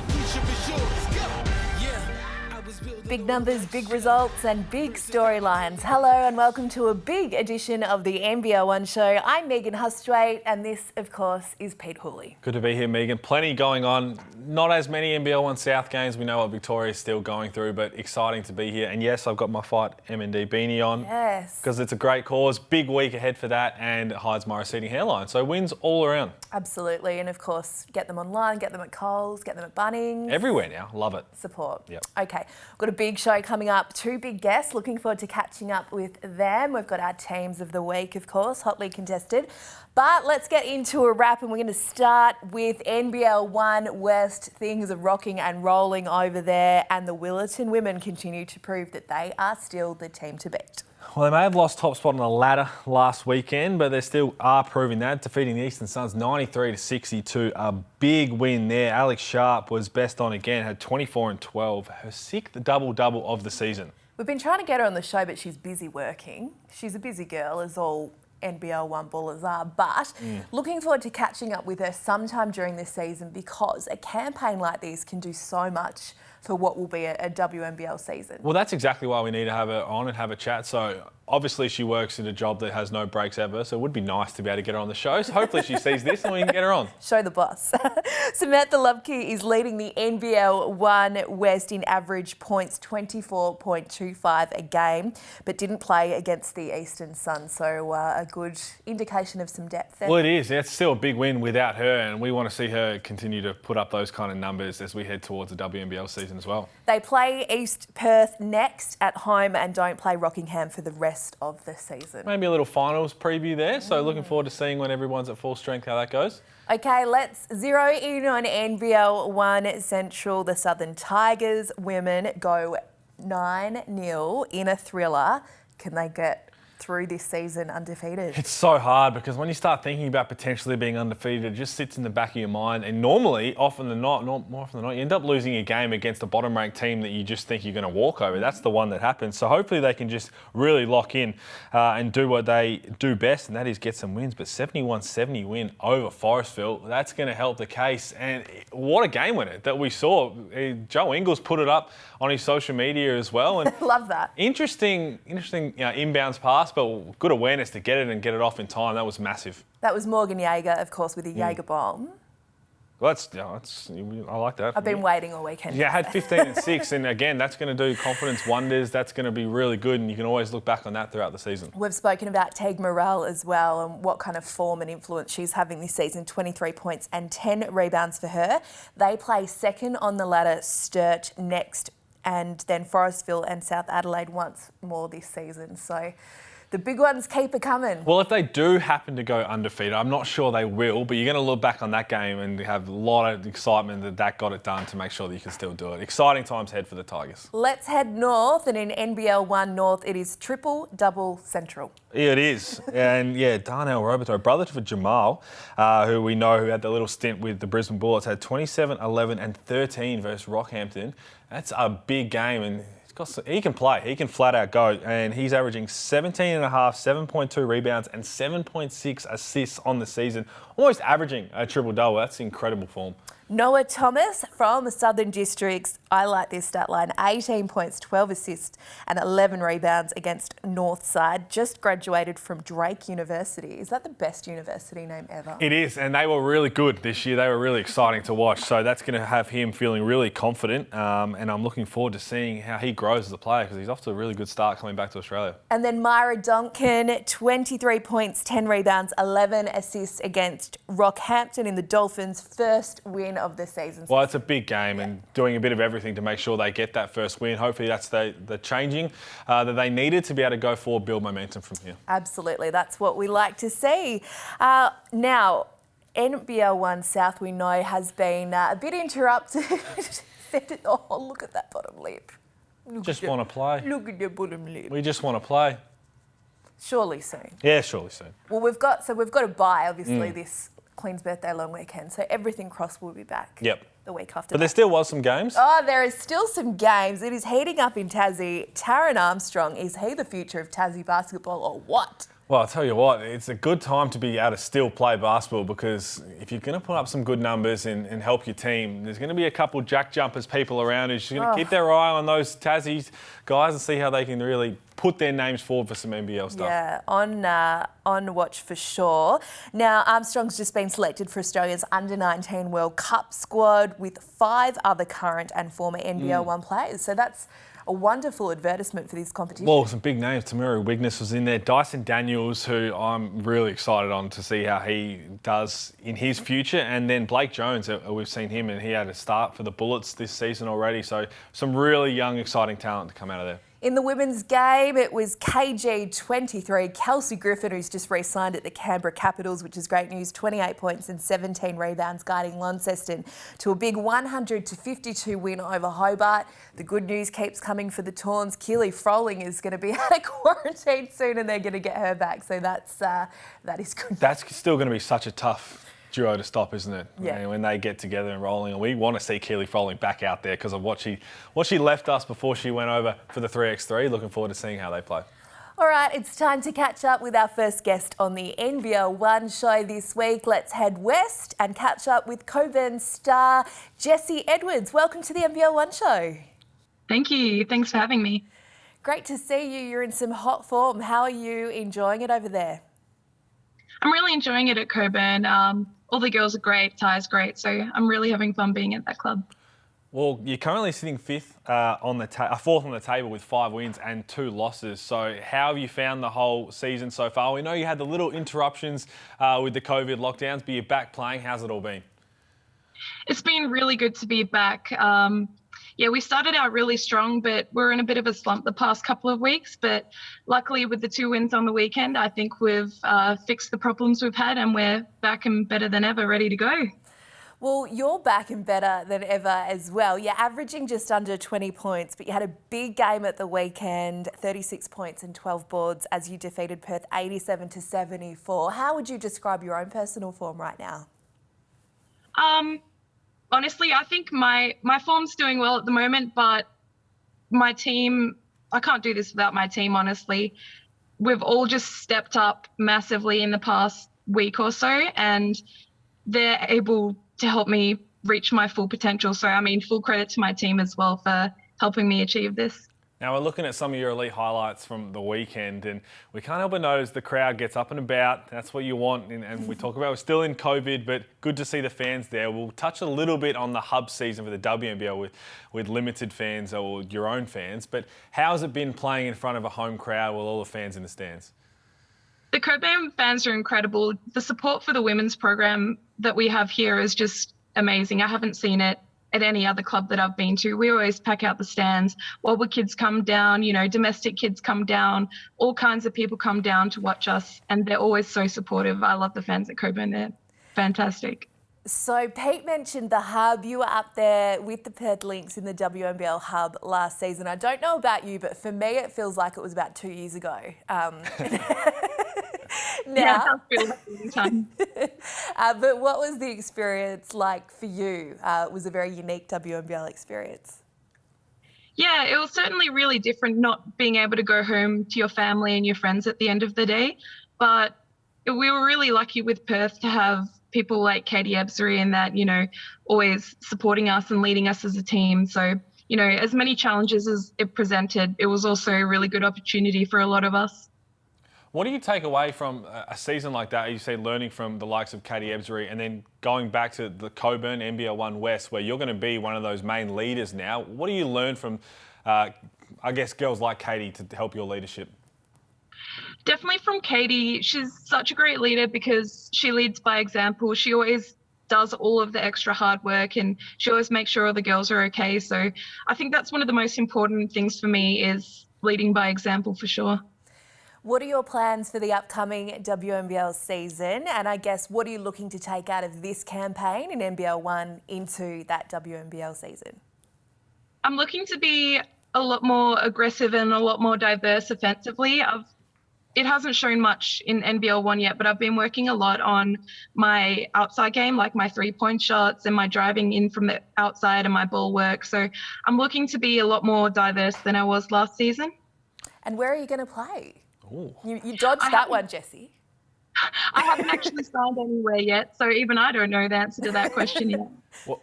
future is yours. Go. Big numbers, big results and big storylines. Hello and welcome to a big edition of the NBL1 show. I'm Megan Hustwaite and this, of course, is Pete Hooley. Good to be here, Megan. Plenty going on. Not as many NBL1 South games. We know what Victoria's still going through, but exciting to be here. And yes, I've got my Fight MND beanie on. Yes. Because it's a great cause. Big week ahead for that and it hides my receding hairline. So wins all around. Absolutely. And of course, get them online, get them at Coles, get them at Bunnings. Everywhere now. Love it. Support. Yep. Okay. We've got a big show coming up. Two big guests. Looking forward to catching up with them. We've got our teams of the week, of course, hotly contested. But let's get into a wrap and we're going to start with NBL1 West. Things are rocking and rolling over there and the Willetton women continue to prove that they are still the team to beat. Well, they may have lost top spot on the ladder last weekend, but they still are proving that, defeating the Eastern Suns 93-62. A big win there. Alex Sharp was best on again, had 24 and 12, her sixth double-double of the season. We've been trying to get her on the show, but she's busy working. She's a busy girl, as all NBL1 ballers are, but looking forward to catching up with her sometime during this season because a campaign like this can do so much for what will be a WNBL season. Well, that's exactly why we need to have her on and have a chat. So obviously she works in a job that has no breaks ever, so it would be nice to be able to get her on the show. So hopefully she sees this and we can get her on. Show the boss. Samantha Lubke is leading the NBL1 West in average points, 24.25 a game, but didn't play against the Eastern Suns. So a good indication of some depth there. Well, it is. It's still a big win without her, and we want to see her continue to put up those kind of numbers as we head towards the WNBL season as well. They play East Perth next at home and don't play Rockingham for the rest of the season. Maybe a little finals preview there, so looking forward to seeing when everyone's at full strength how that goes. Okay, let's zero in on NBL1 Central. The Southern Tigers women go 9-0 in a thriller. Can they get through this season undefeated? It's so hard because when you start thinking about potentially being undefeated, it just sits in the back of your mind. And normally, more often than not, you end up losing a game against a bottom-ranked team that you just think you're going to walk over. That's the one that happens. So hopefully they can just really lock in and do what they do best, and that is get some wins. But 71-70 win over Forestville, that's going to help the case. And what a game winner that we saw. Joe Ingles put it up on his social media as well. And love that. Interesting inbounds pass, but good awareness to get it and get it off in time. That was massive. That was Morgan Jaeger, of course, with a Jaeger bomb. Well, I like that. I've been waiting all weekend. Yeah, I had 15 and 6, and again, that's going to do confidence wonders. That's going to be really good, and you can always look back on that throughout the season. We've spoken about Teague Morrell as well and what kind of form and influence she's having this season. 23 points and 10 rebounds for her. They play second on the ladder, Sturt next, and then Forestville and South Adelaide once more this season. So the big ones keep it coming. Well, if they do happen to go undefeated, I'm not sure they will, but you're going to look back on that game and have a lot of excitement that got it done to make sure that you can still do it. Exciting times ahead for the Tigers. Let's head north, and in NBL1 North, it is triple-double Central. Yeah, it is. And yeah, Darnell Roberto, brother to Jamal, who we know who had the little stint with the Brisbane Bullets, had 27, 11 and 13 versus Rockhampton. That's a big game, and he can play. He can flat out go, and he's averaging 17.5, 7.2 rebounds and 7.6 assists on the season, almost averaging a triple-double. That's incredible form. Noah Thomas from the Southern Districts. I like this stat line. 18 points, 12 assists and 11 rebounds against Northside. Just graduated from Drake University. Is that the best university name ever? It is, and they were really good this year. They were really exciting to watch. So that's going to have him feeling really confident, and I'm looking forward to seeing how he grows as a player because he's off to a really good start coming back to Australia. And then Myra Donkin, 23 points, 10 rebounds, 11 assists against Rockhampton in the Dolphins' first win of the season. Well, it's a big game and doing a bit of everything to make sure they get that first win. Hopefully that's the changing that they needed to be able to go forward, build momentum from here. Absolutely. That's what we like to see. Now, NBL1 South, we know, has been a bit interrupted. Oh, look at that bottom lip. Just want to play. Look at the bottom lip. We just want to play. Surely soon. Yeah, surely soon. Well, we've got a bye, obviously, this Queen's Birthday long weekend. So everything crossed will be back. Yep. The week after. But there still was some games. Oh, there is still some games. It is heating up in Tassie. Taron Armstrong, is he the future of Tassie basketball or what? Well, I'll tell you what, it's a good time to be able to still play basketball, because if you're going to put up some good numbers and help your team, there's going to be a couple jack jumpers people around who's going to keep their eye on those Tassie guys and see how they can really put their names forward for some NBL stuff. Yeah, on watch for sure. Now, Armstrong's just been selected for Australia's Under-19 World Cup squad with 5 other current and former NBL1 players. So that's a wonderful advertisement for this competition. Well, some big names. Tamura Wigness was in there. Dyson Daniels, who I'm really excited on to see how he does in his future. And then Blake Jones, we've seen him, and he had a start for the Bullets this season already. So some really young, exciting talent to come out of there. In the women's game, it was KG23, Kelsey Griffin, who's just re-signed at the Canberra Capitals, which is great news, 28 points and 17 rebounds, guiding Launceston to a big 100-52 win over Hobart. The good news keeps coming for the Tawns. Keely Froling is going to be out of quarantine soon, and they're going to get her back. So that is good. That's still going to be such a tough duo to stop, isn't it? Yeah. When they get together and rolling, and we want to see Keely Froling back out there because of what she left us before she went over for the 3x3. Looking forward to seeing how they play. All right, it's time to catch up with our first guest on the NBL1 show this week. Let's head west and catch up with Coburn star Jessie Edwards. Welcome to the NBL1 show. Thank you. Thanks for having me. Great to see you. You're in some hot form. How are you enjoying it over there? I'm really enjoying it at Coburn. All the girls are great, Ty's great, so I'm really having fun being at that club. Well, you're currently sitting fourth on the table with 5 wins and 2 losses. So how have you found the whole season so far? We know you had the little interruptions with the COVID lockdowns, but you're back playing. How's it all been? It's been really good to be back. Yeah, we started out really strong, but we're in a bit of a slump the past couple of weeks. But luckily with the 2 wins on the weekend, I think we've fixed the problems we've had, and we're back and better than ever, ready to go. Well, you're back and better than ever as well. You're averaging just under 20 points, but you had a big game at the weekend, 36 points and 12 boards as you defeated Perth 87-74. How would you describe your own personal form right now? Honestly, I think my form's doing well at the moment, but my team, I can't do this without my team, honestly. We've all just stepped up massively in the past week or so, and they're able to help me reach my full potential. So, I mean, full credit to my team as well for helping me achieve this. Now, we're looking at some of your elite highlights from the weekend, and we can't help but notice the crowd gets up and about. That's what you want, and we talk about we're still in COVID, but good to see the fans there. We'll touch a little bit on the hub season for the WNBL with limited fans or your own fans, but how's it been playing in front of a home crowd with all the fans in the stands? The Coburn fans are incredible. The support for the women's program that we have here is just amazing. I haven't seen it at any other club that I've been to. We always pack out the stands. Wobble kids come down, domestic kids come down, all kinds of people come down to watch us, and they're always so supportive. I love the fans at Coburn. They're fantastic. So Pete mentioned the hub. You were up there with the Perth Lynx in the WNBL hub last season. I don't know about you, but for me it feels like it was about 2 years ago. Now, yeah, a long time. But what was the experience like for you? It was a very unique WNBL experience. Yeah, it was certainly really different not being able to go home to your family and your friends at the end of the day. But we were really lucky with Perth to have people like Katie Ebsery and that, always supporting us and leading us as a team. So, as many challenges as it presented, it was also a really good opportunity for a lot of us. What do you take away from a season like that? You say learning from the likes of Katie Ebsery and then going back to the Coburn NBL1 West, where you're going to be one of those main leaders now. What do you learn from, girls like Katie to help your leadership? Definitely from Katie. She's such a great leader because she leads by example. She always does all of the extra hard work, and she always makes sure all the girls are okay. So I think that's one of the most important things for me, is leading by example for sure. What are your plans for the upcoming WNBL season? And I guess, what are you looking to take out of this campaign in NBL1 into that WNBL season? I'm looking to be a lot more aggressive and a lot more diverse offensively. It hasn't shown much in NBL1 yet, but I've been working a lot on my outside game, like my 3-point shots and my driving in from the outside and my ball work. So I'm looking to be a lot more diverse than I was last season. And where are you going to play? Ooh. You dodged that one, Jessie. I haven't actually signed anywhere yet, so even I don't know the answer to that question yet.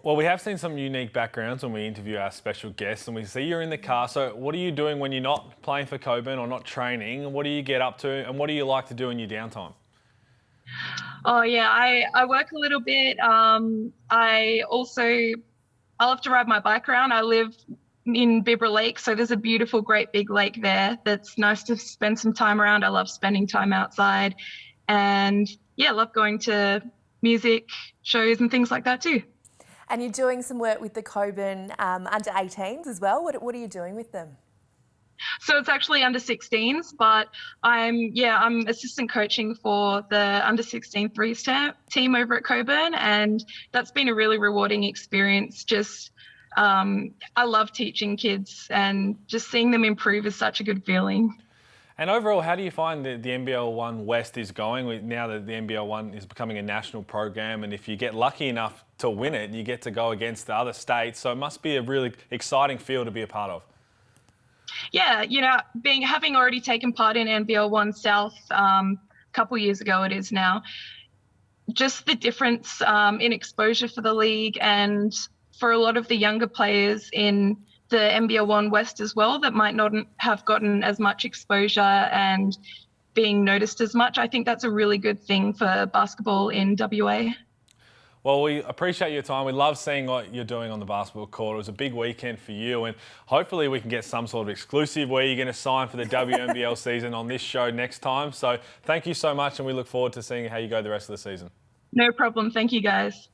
Well, we have seen some unique backgrounds when we interview our special guests, and we see you're in the car. So what are you doing when you're not playing for Coburn or not training? What do you get up to, and what do you like to do in your downtime? Oh yeah, I work a little bit. I love to ride my bike around. I live in Bibra Lake, so there's a beautiful, great big lake there that's nice to spend some time around. I love spending time outside, and yeah, I love going to music shows and things like that too. And you're doing some work with the Coburn under 18s as well. What are you doing with them? So it's actually under 16s, but I'm assistant coaching for the under 16 threes team over at Coburn, and that's been a really rewarding experience. Just I love teaching kids, and just seeing them improve is such a good feeling. And overall, how do you find the NBL1 West is going now that the NBL1 is becoming a national program? And if you get lucky enough to win it, you get to go against the other states. So it must be a really exciting field to be a part of. Yeah, having already taken part in NBL1 South a couple years ago, it is now, just the difference in exposure for the league, and for a lot of the younger players in the NBL1 West as well that might not have gotten as much exposure and being noticed as much. I think that's a really good thing for basketball in WA. Well, we appreciate your time. We love seeing what you're doing on the basketball court. It was a big weekend for you, and hopefully we can get some sort of exclusive where you're going to sign for the WNBL season on this show next time. So thank you so much, and we look forward to seeing how you go the rest of the season. No problem. Thank you, guys.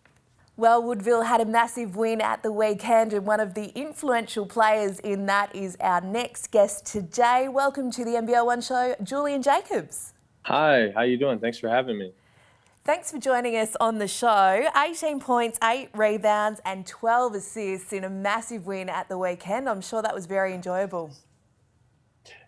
Well, Woodville had a massive win at the weekend, and one of the influential players in that is our next guest today. Welcome to the NBL1 show, Julian Jacobs. Hi, how you doing? Thanks for having me. Thanks for joining us on the show. 18 points, 8 rebounds and 12 assists in a massive win at the weekend. I'm sure that was very enjoyable.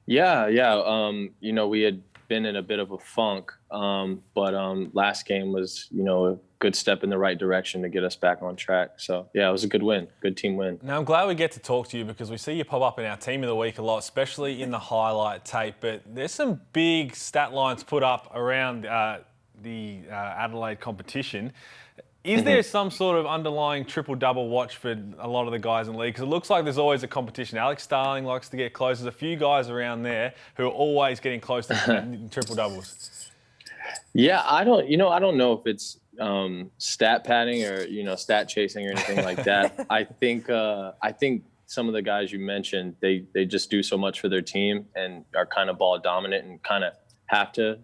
Yeah. We had been in a bit of a funk, but last game was, a good step in the right direction to get us back on track. So, yeah, it was a good win, good team win. Now, I'm glad we get to talk to you because we see you pop up in our Team of the Week a lot, especially in the highlight tape. But there's some big stat lines put up around the Adelaide competition. Is there some sort of underlying triple-double watch for a lot of the guys in the league? Because it looks like there's always a competition. Alex Starling likes to get close. There's a few guys around there who are always getting close to triple-doubles. Yeah, I don't know if it's stat padding or, stat chasing or anything like that. I think some of the guys you mentioned, they just do so much for their team and are kind of ball dominant and kind of have to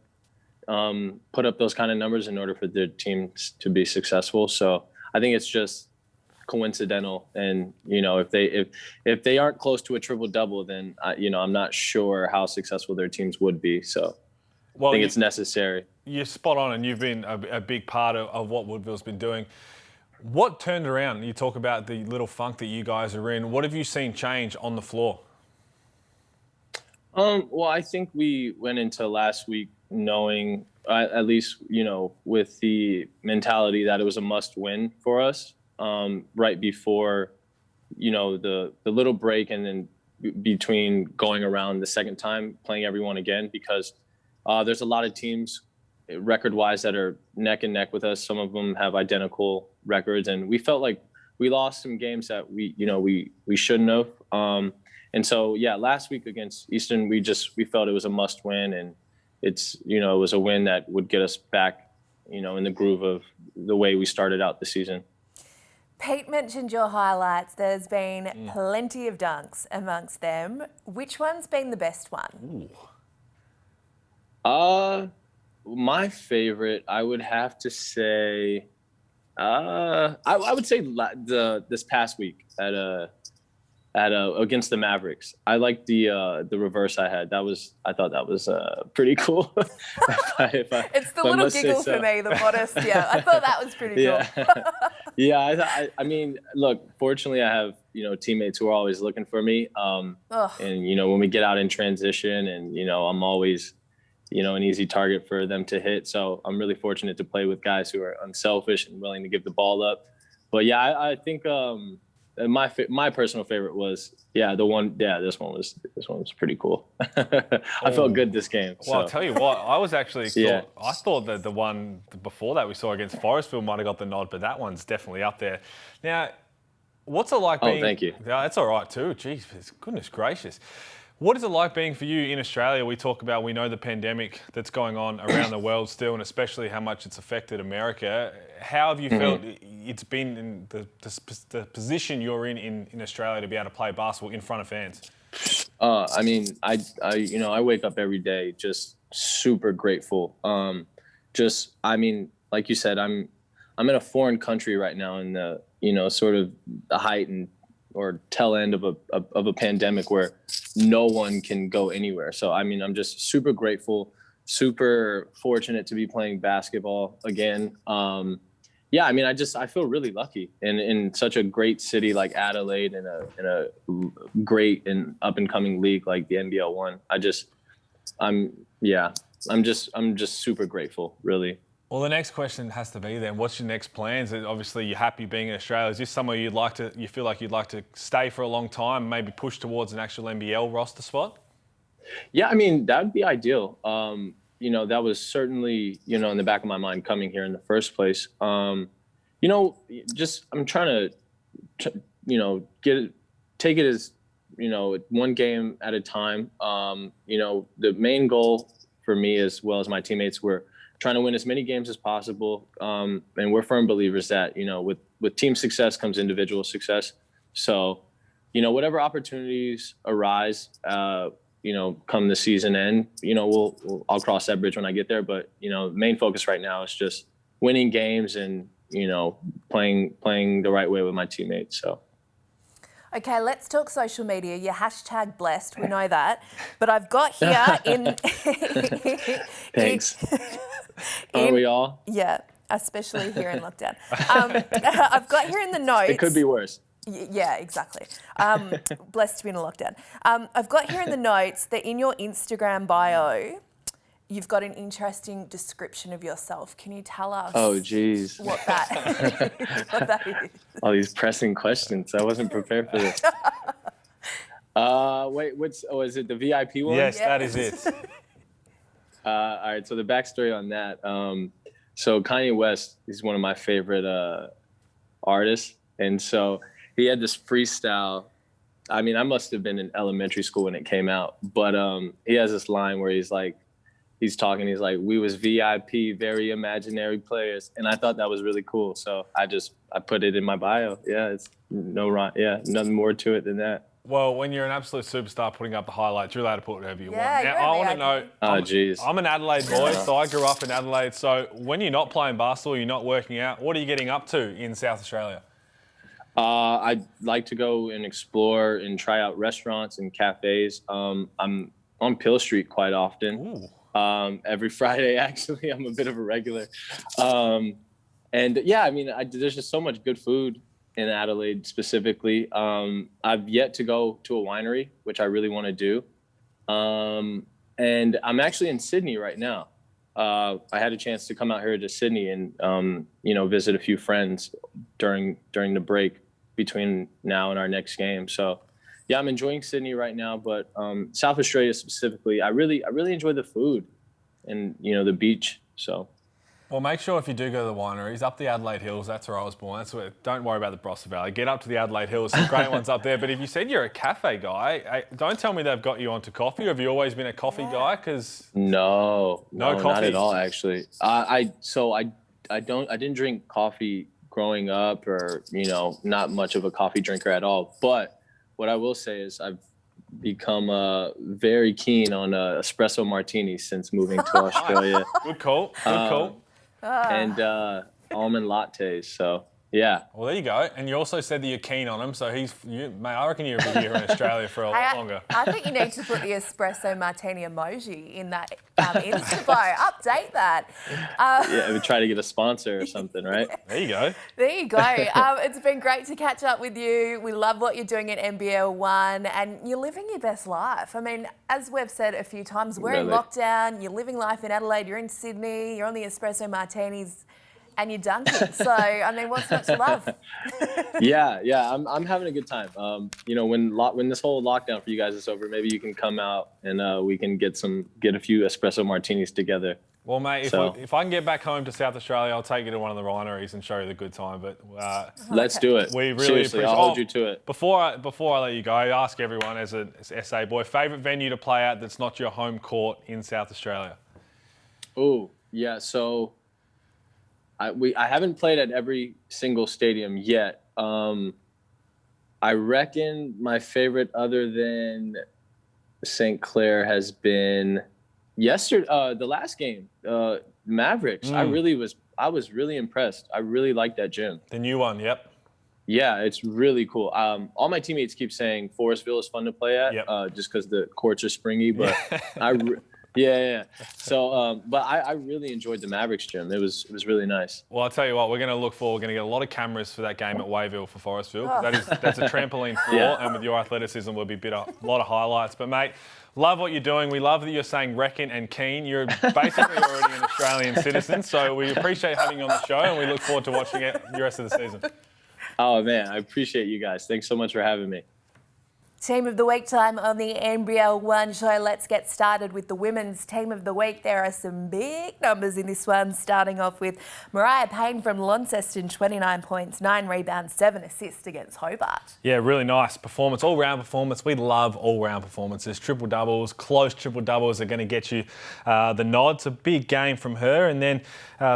put up those kind of numbers in order for their teams to be successful. So I think it's just coincidental. And, if they aren't close to a triple double, then, I'm not sure how successful their teams would be. So I think it's necessary. You're spot on, and you've been a big part of what Woodville's been doing. What turned around? You talk about the little funk that you guys are in. What have you seen change on the floor? Well, I think we went into last week knowing, at least, with the mentality that it was a must win for us, right before, the little break and then between going around the second time, playing everyone again, because there's a lot of teams record wise that are neck and neck with us. Some of them have identical records, and we felt like we lost some games that we shouldn't have. And so, yeah, last week against Eastern, we felt it was a must win, and it was a win that would get us back, in the groove of the way we started out the season. Pete mentioned your highlights. There's been plenty of dunks amongst them. Which one's been the best one? Ooh. My favorite, I would have to say, I would say this past week at against the Mavericks. I liked the reverse I had. I thought that was pretty cool. It's the little giggle for me, the modest. Yeah, I thought that was pretty cool. Yeah, I mean, look, fortunately I have, teammates who are always looking for me. And, when we get out in transition and, I'm always, an easy target for them to hit. So I'm really fortunate to play with guys who are unselfish and willing to give the ball up. But yeah, I think, my personal favorite was this one was pretty cool. I felt good this game. Well, I'll So. tell you what, I was actually Yeah. I thought that the one before that we saw against Forestville might have got the nod, but that one's definitely up there. Now, what's it like being... Oh, thank you. Yeah, that's all right too. Jeez, goodness gracious. What is it like being for you in Australia? We know the pandemic that's going on around the world still, and especially how much it's affected America. How have you felt it's been in the position you're in Australia to be able to play basketball in front of fans? I mean, I wake up every day just super grateful. I mean, like you said, I'm in a foreign country right now in the, sort of the height or tail end of a pandemic where no one can go anywhere. So, I mean, I'm just super grateful, super fortunate to be playing basketball again. I mean, I feel really lucky in such a great city like Adelaide, in a great and up and coming league like the NBL1. I'm just super grateful, really. Well, the next question has to be then, what's your next plans? Obviously, you're happy being in Australia. Is this somewhere you feel like you'd like to stay for a long time, maybe push towards an actual NBL roster spot? Yeah, I mean, that would be ideal. That was certainly, in the back of my mind coming here in the first place. I'm trying to, take it as, one game at a time. The main goal for me as well as my teammates were trying to win as many games as possible. And we're firm believers that, with team success comes individual success. So, whatever opportunities arise, come the season end, I'll cross that bridge when I get there. But, main focus right now is just winning games and, playing the right way with my teammates. So. Okay, let's talk social media. You're hashtag blessed, we know that. But I've got here in... Thanks. Aren't we all? Yeah, especially here in lockdown. I've got here in the notes... It could be worse. Yeah, exactly. Blessed to be in a lockdown. I've got here in the notes that in your Instagram bio, you've got an interesting description of yourself. Can you tell us? Oh, geez. What that is? All these pressing questions. I wasn't prepared for this. Wait, is it the VIP one? Yes, that is it. All right, so the backstory on that. So Kanye West is one of my favorite artists. And so he had this freestyle. I mean, I must have been in elementary school when it came out. But he has this line where he's like, he's we was VIP, very imaginary players. And I thought that was really cool. So I put it in my bio. Yeah, it's nothing more to it than that. Well, when you're an absolute superstar putting up the highlights, you're allowed to put whatever you want. Yeah, Now, I want to know... Oh, geez. I'm an Adelaide boy, so I grew up in Adelaide. So when you're not playing basketball, you're not working out, what are you getting up to in South Australia? I'd like to go and explore and try out restaurants and cafes. I'm on Pill Street quite often. Every Friday, actually. I'm a bit of a regular. And yeah, I mean, there's just so much good food in Adelaide specifically. I've yet to go to a winery, which I really want to do. And I'm actually in Sydney right now. I had a chance to come out here to Sydney and, visit a few friends during the break between now and our next game. So yeah, I'm enjoying Sydney right now, but South Australia specifically, I really enjoy the food and, the beach. So. Well, make sure if you do go to the wineries, up the Adelaide Hills, that's where I was born. Don't worry about the Barossa Valley. Get up to the Adelaide Hills, some great ones up there. But if you said you're a cafe guy, don't tell me they've got you onto coffee. Or have you always been a coffee guy? Because no coffee, not at all. Actually, I didn't drink coffee growing up, or not much of a coffee drinker at all. But what I will say is I've become very keen on espresso martinis since moving to Australia. Good call. Good call. And almond lattes. So yeah. Well, there you go. And you also said that you're keen on him. So mate, I reckon you'll be here in Australia for a lot longer. I think you need to put the espresso martini emoji in that Insta bio. Update that. Yeah, we try to get a sponsor or something, right? There you go. There you go. It's been great to catch up with you. We love what you're doing at NBL1 and you're living your best life. I mean, as we've said a few times, we're in lockdown. You're living life in Adelaide. You're in Sydney. You're on the espresso martinis. And you're dunking. So, I mean, what's not to love? Yeah, I'm having a good time. When this whole lockdown for you guys is over, maybe you can come out and we can get a few espresso martinis together. Well, mate, if I can get back home to South Australia, I'll take you to one of the wineries and show you the good time. But let's do it. We really Seriously, appreciate. I'll hold you to it. Before I let you go, I ask everyone as an SA boy, favourite venue to play at that's not your home court in South Australia. Oh, yeah. So I haven't played at every single stadium yet. I reckon my favorite, other than St. Clair, has been the last game, Mavericks. I was really impressed. I really liked that gym. The new one, yep. Yeah, it's really cool. All my teammates keep saying Forestville is fun to play at, just because the courts are springy. But yeah. So, but I really enjoyed the Mavericks gym. It was really nice. Well, I'll tell you what, we're going to look forward. We're going to get a lot of cameras for that game at Woodville for Forestville. That's a trampoline floor, and with your athleticism, will be a lot of highlights. But mate, love what you're doing. We love that you're saying reckon and keen. You're basically already an Australian citizen, so we appreciate having you on the show, and we look forward to watching it the rest of the season. Oh man, I appreciate you guys. Thanks so much for having me. Team of the Week time on the NBL1 show. Let's get started with the women's Team of the Week. There are some big numbers in this one, starting off with Mariah Payne from Launceston, 29 points, 9 rebounds, 7 assists against Hobart. Yeah, really nice performance, all-round performance. We love all-round performances. Triple-doubles, close triple-doubles are going to get you the nods. A big game from her. And then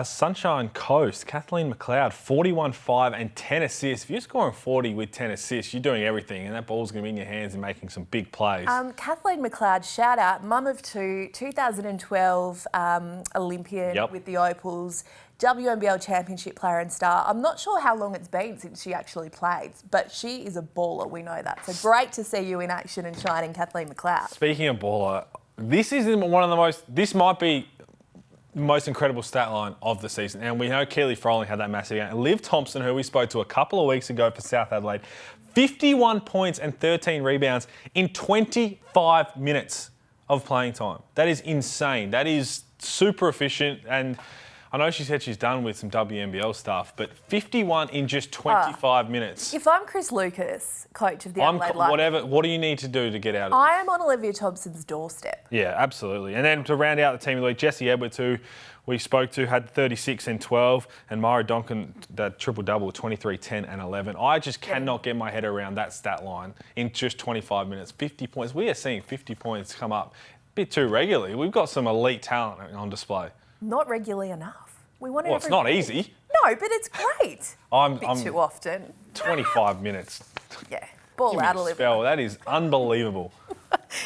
Sunshine Coast, Kathleen McLeod, 41-5 and 10 assists. If you're scoring 40 with 10 assists, you're doing everything, and that ball's going to be in your hands and making some big plays. Kathleen McLeod, shout out, mum of two, 2012 Olympian with the Opals, WNBL Championship player and star. I'm not sure how long it's been since she actually played, but she is a baller, we know that. So great to see you in action and shining, Kathleen McLeod. Speaking of baller, this might be the most incredible stat line of the season. And we know Keely Froling had that massive game. Liv Thompson, who we spoke to a couple of weeks ago for South Adelaide, 51 points and 13 rebounds in 25 minutes of playing time. That is insane. That is super efficient. And I know she said she's done with some WNBL stuff, but 51 in just 25 minutes. If I'm Chris Lucas, coach of the Adelaide Lightning, what do you need to do to get out of it? I am on Olivia Thompson's doorstep. Yeah, absolutely. And then to round out the team of the week, Jessie Edwards, who we spoke to, had 36 and 12, and Myra Donkin, that triple-double, 23, 10 and 11. I just cannot get my head around that stat line in just 25 minutes. 50 points. We are seeing 50 points come up a bit too regularly. We've got some elite talent on display. Not regularly enough. We want it. Well, it's not easy. No, but it's great. I'm too often. 25 minutes. Yeah, ball out, Olivia. That is unbelievable.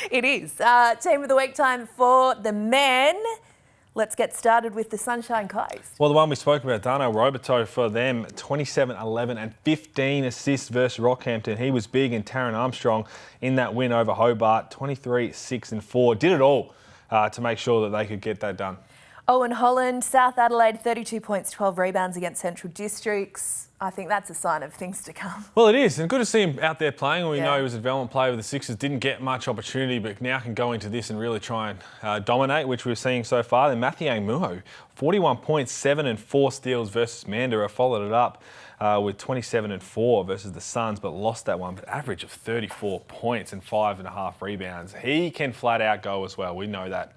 It is. Team of the Week time for the men. Let's get started with the Sunshine Coast. Well, the one we spoke about, Darnell Roberto, for them, 27, 11 and 15 assists versus Rockhampton. He was big, and Taryn Armstrong in that win over Hobart, 23, 6 and 4. Did it all to make sure that they could get that done. Owen Holland, South Adelaide, 32 points, 12 rebounds against Central Districts. I think that's a sign of things to come. Well, it is, and good to see him out there playing. We know he was a development player with the Sixers, didn't get much opportunity, but now can go into this and really try and dominate, which we're seeing so far. Then Matthew Muho, 41 points, 7 and 4 steals versus Mandurah, followed it up with 27 and 4 versus the Suns, but lost that one. But average of 34 points and 5.5 rebounds. He can flat out go as well. We know that.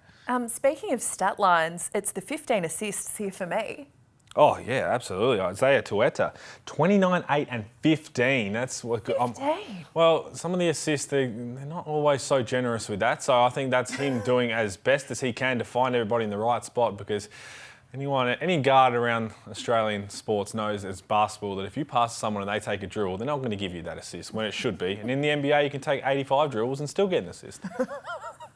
Speaking of stat lines, it's the 15 assists here for me. Oh, yeah, absolutely. Isaiah Tueta, 29, 8 and 15. That's what. 15? Well, some of the assists, they're not always so generous with that. So I think that's him doing as best as he can to find everybody in the right spot, because any guard around Australian sports knows as basketball that if you pass someone and they take a dribble, they're not going to give you that assist when it should be. And in the NBA, you can take 85 dribbles and still get an assist.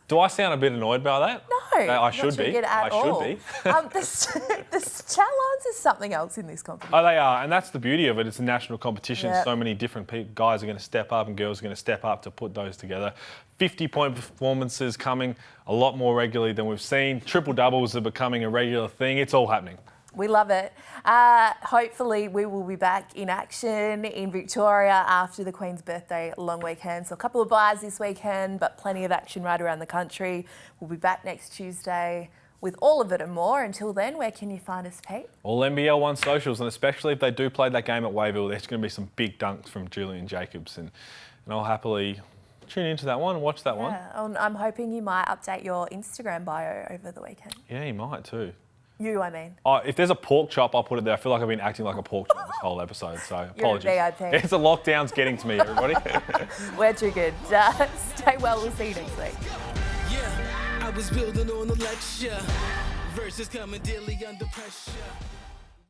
Do I sound a bit annoyed by that? No, I should be. I should be. The stat lines is something else in this competition. Oh, they are, and that's the beauty of it. It's a national competition. Yep. So many different guys are going to step up and girls are going to step up to put those together. 50-point performances coming a lot more regularly than we've seen. Triple-doubles are becoming a regular thing. It's all happening. We love it. Hopefully we will be back in action in Victoria after the Queen's birthday long weekend. So a couple of buys this weekend, but plenty of action right around the country. We'll be back next Tuesday with all of it and more. Until then, where can you find us, Pete? All NBL1 socials, and especially if they do play that game at Woodville, there's going to be some big dunks from Julian Jacobs, and I'll happily tune into that one and watch that one. Yeah, I'm hoping you might update your Instagram bio over the weekend. Yeah, you might too. You, I mean. Oh, if there's a pork chop, I'll put it there. I feel like I've been acting like a pork chop this whole episode, so apologies. You're a VIP. It's the lockdown's getting to me, everybody. We're too good. Stay well. We'll see you next week. Yeah, I was building on a lecture. Verses coming daily under pressure.